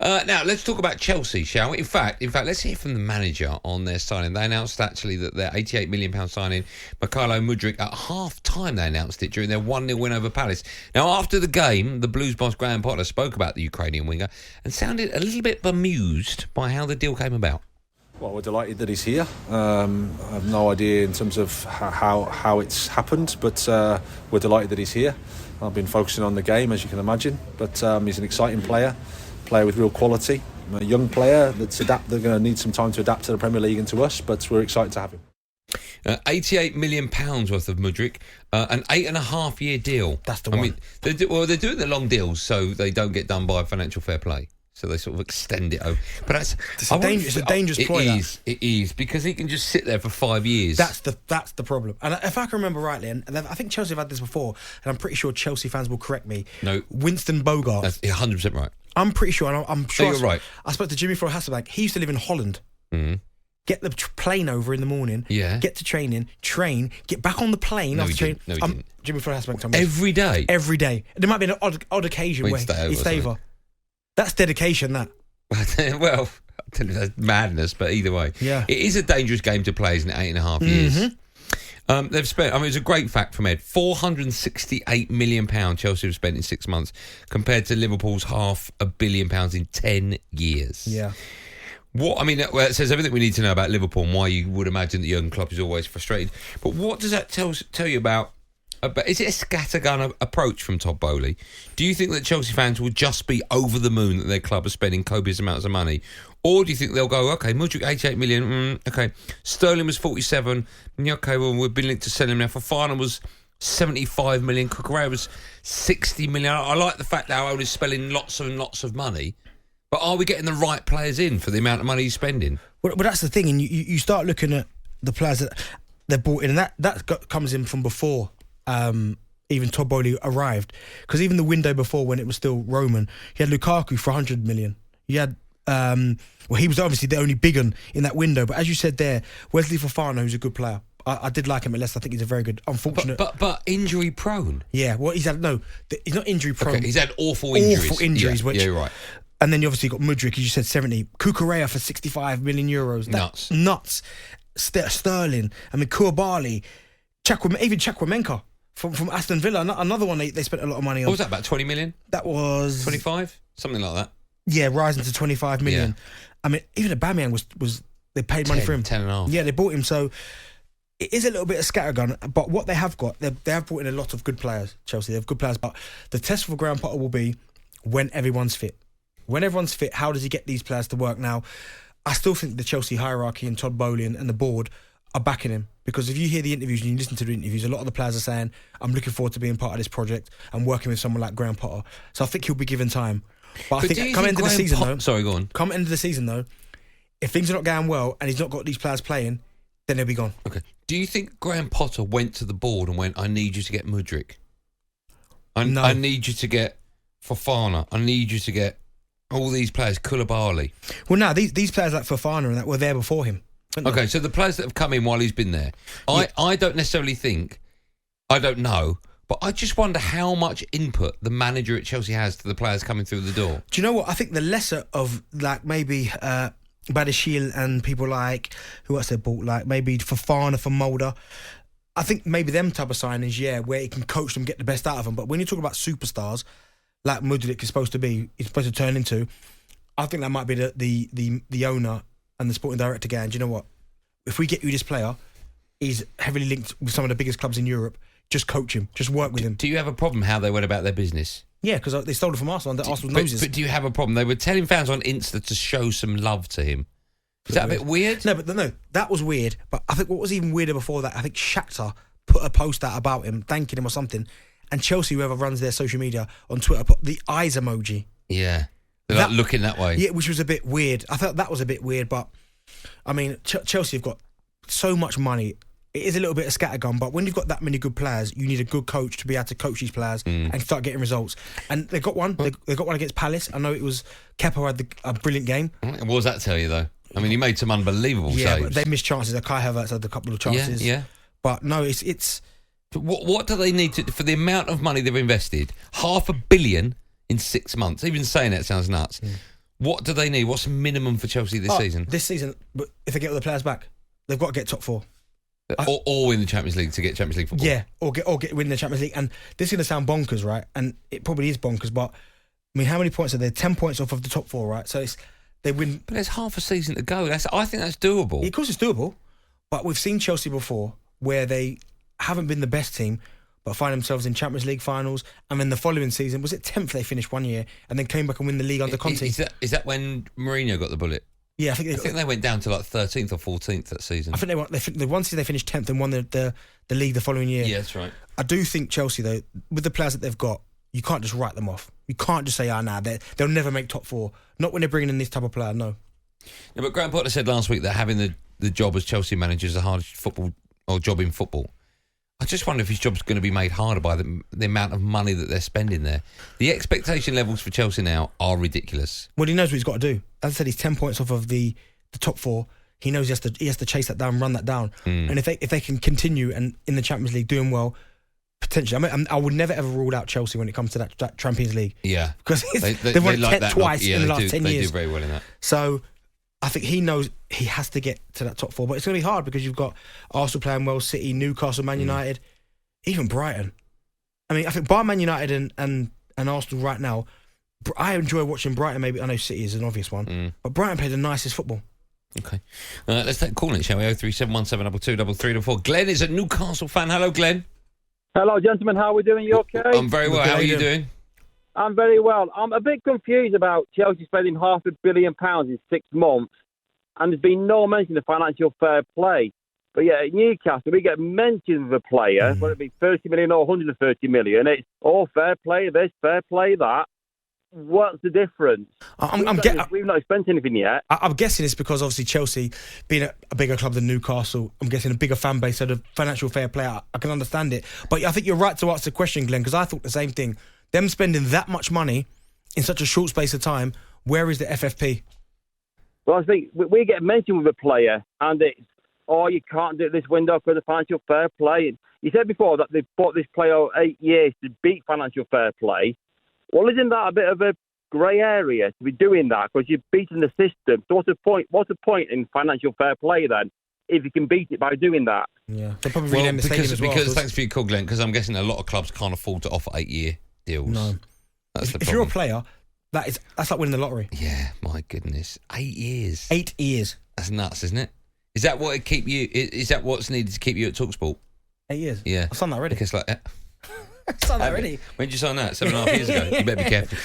Now, let's talk about Chelsea, shall we? In fact, let's hear from the manager on their signing. They announced, actually, that their £88 million signing, Mykhaylo Mudryk, at half-time they announced it during their 1-0 win over Palace. Now, after the game, the Blues boss Graeme spoke about the Ukrainian winger and sounded a little bit bemused by how the deal came about. Well, we're delighted that he's here. I have no idea in terms of how it's happened, but we're delighted that he's here. I've been focusing on the game, as you can imagine, but he's an exciting player with real quality, a young player they're going to need some time to adapt to the Premier League and to us, but we're excited to have him. £88 million worth of Mudryk, an 8.5-year deal. That's the one. I mean, they're doing the long deals so they don't get done by financial fair play. So they sort of extend it over. But it's a dangerous ploy. It is, because he can just sit there for 5 years. That's the problem. And if I can remember rightly, and I think Chelsea have had this before, and I'm pretty sure Chelsea fans will correct me. No, Winston Bogart. That's 100% right. I'm pretty sure, and I'm sure. You're right. I spoke to Jimmy from Hasselbank. He used to live in Holland. Mm-hmm. Get the plane over in the morning. Yeah. Get to training, train, get back on the plane after training. No, he didn't. Jimmy from Hasselbank told me. Every day? Every day. There might be an odd occasion where he'd stay over. That's dedication, that. Well, I tell you, that's madness, but either way. Yeah. It is a dangerous game to play, isn't it? 8.5 years. They've spent, it's a great fact from Ed, £468 million Chelsea have spent in 6 months, compared to Liverpool's £500 million in 10 years. Yeah. It says everything we need to know about Liverpool and why you would imagine that Jurgen Klopp is always frustrated. But what does that tell you about? Is it a scattergun approach from Todd Boehly? Do you think that Chelsea fans will just be over the moon that their club are spending copious amounts of money? Or do you think they'll go, okay, Mudryk 88 million, okay, Sterling was 47, okay, well, we've been linked to sell him now. Fofana was 75 million, Cucurella was 60 million. I like the fact that our owner's spending lots and lots of money, but are we getting the right players in for the amount of money he's spending? Well, that's the thing, and you start looking at the players that they're bought in, and that comes in from before even Todd Boehly arrived, because even the window before, when it was still Roman, he had Lukaku for 100 million. He had he was obviously the only big one in that window, but as you said there, Wesley Fofana, who's a good player. I did like him at Leicester. I think he's a very good, unfortunate, but injury prone. Yeah, well, he's not injury prone. Okay, he's had awful injuries. Yeah, you're right. And then you obviously got Mudryk, as you said, 70. Cucurella for 65 million euros. Nuts. Sterling. Koulibaly. Even Chukwuemeka from Aston Villa. Another one they spent a lot of money on. What was that, about 20 million? That was 25? Something like that. Yeah, rising to 25 million. Yeah. Even Aubameyang was they paid money for him. 10.5. Yeah, they bought him. So it is a little bit of scattergun, but what they have got, they have brought in a lot of good players, Chelsea. They have good players, but the test for Graham Potter will be when everyone's fit. When everyone's fit, how does he get these players to work? Now, I still think the Chelsea hierarchy and Todd Boehly and the board are backing him, because if you hear the interviews and you listen to the interviews, a lot of the players are saying, I'm looking forward to being part of this project and working with someone like Graham Potter. So I think he'll be given time. But I think come end of the season though. Sorry, go on. Come end of the season though, if things are not going well and he's not got these players playing, then they'll be gone. Okay. Do you think Graham Potter went to the board and went, I need you to get Mudryk? No. I need you to get Fofana. I need you to get all these players, Koulibaly. Well, no, these players like Fofana and that were there before him. Okay, so the players that have come in while he's been there, I don't necessarily think, I don't know, but I just wonder how much input the manager at Chelsea has to the players coming through the door. Do you know what? I think the lesser of, like, maybe Badiashile and people like, who else they bought, like maybe Fofana for Mulder, I think maybe them type of signings, where he can coach them, get the best out of them. But when you talk about superstars, like Mudryk is supposed to turn into, I think that might be the owner and the sporting director going, do you know what? If we get you this player, he's heavily linked with some of the biggest clubs in Europe, just coach him, just work with him. Do you have a problem how they went about their business? Yeah, because they stole it from Arsenal under Arsenal's noses. But do you have a problem? They were telling fans on Insta to show some love to him. Is that a bit weird? No, that was weird. But I think what was even weirder before that, I think Shakhtar put a post out about him, thanking him or something, and Chelsea, whoever runs their social media on Twitter, put the eyes emoji. Yeah. They're like looking that way. Yeah, which was a bit weird. I thought that was a bit weird, but I mean, Chelsea have got so much money. It is a little bit of scattergun, but when you've got that many good players, you need a good coach to be able to coach these players and start getting results. And they got one. They got one against Palace. I know it was Kepa had a brilliant game. What does that tell you, though? I mean, he made some unbelievable saves. Yeah, but they missed chances. Kai Havertz had a couple of chances. Yeah. But no, it's. What do they need to, for the amount of money they've invested? £500 million in 6 months. Even saying that sounds nuts. What do they need? What's the minimum for Chelsea this season? This season, but if they get all the players back, they've got to get top 4. Or win the Champions League to get Champions League football. Yeah, or win the Champions League. And this is going to sound bonkers, right? And it probably is bonkers, but I mean, how many points are there? 10 points off of the top 4, right? So they win. But there's half a season to go. I think that's doable. Yeah, of course, it's doable. But we've seen Chelsea before where they haven't been the best team, but find themselves in Champions League finals. And then the following season, was it 10th they finished one year and then came back and win the league under Conte? Is that when Mourinho got the bullet? Yeah, I think they went down to like 13th or 14th that season. I think they one season they finished 10th and won the league the following year. Yeah, that's right. I do think Chelsea, though, with the players that they've got, you can't just write them off. You can't just say, they'll never make top 4. Not when they're bringing in this type of player, no. Yeah, but Graeme Potter said last week that having the job as Chelsea manager is the hardest job in football. I just wonder if his job's going to be made harder by the amount of money that they're spending there. The expectation levels for Chelsea now are ridiculous. Well, he knows what he's got to do. As I said, he's 10 points off of the top 4. He knows he has to chase that down, run that down. And if they can continue and in the Champions League doing well, potentially, I would never ever rule out Chelsea when it comes to that Champions League. Yeah, because they've won it twice in the last 10 years. They do very well in that. So I think he knows he has to get to that top 4, but it's going to be hard because you've got Arsenal playing well, City, Newcastle, Man United, even Brighton. I mean, I think bar Man United and Arsenal right now, I enjoy watching Brighton. Maybe I know City is an obvious one, but Brighton play the nicest football. Okay, let's take a call in, shall we? 03717223344. Glenn is a Newcastle fan. Hello, Glenn. Hello, gentlemen. How are we doing? You okay? I'm very well. How are you doing? I'm very well. I'm a bit confused about Chelsea spending £500 million in 6 months, and there's been no mention of financial fair play. But yeah, at Newcastle, we get mention of a player, whether it be 30 million or 130 million. It's all fair play this, fair play that. What's the difference? We've not spent anything yet. I'm guessing it's because obviously Chelsea, being a bigger club than Newcastle, I'm guessing a bigger fan base, so the financial fair play, I can understand it. But I think you're right to ask the question, Glenn, because I thought the same thing. Them spending that much money in such a short space of time, where is the FFP? Well, I think we get mentioned with a player, and it's, you can't do it this window for the financial fair play. You said before that they've bought this player 8 years to beat financial fair play. Well, isn't that a bit of a grey area to be doing that? Because you're beating the system. So what's the point in financial fair play then, if you can beat it by doing that? Yeah, they'll probably rename the stadium as well. Because thanks for your call, Glenn, because I'm guessing a lot of clubs can't afford to offer 8-year deals. No. If you're a player, that's like winning the lottery. Yeah, my goodness. 8 years. 8 years. That's nuts, isn't it? Is that what keep you? Is that what's needed to keep you at talkSPORT? 8 years. Yeah, I've signed that already. Because I've signed that already. When did you sign that? 7.5 years ago. You better be careful.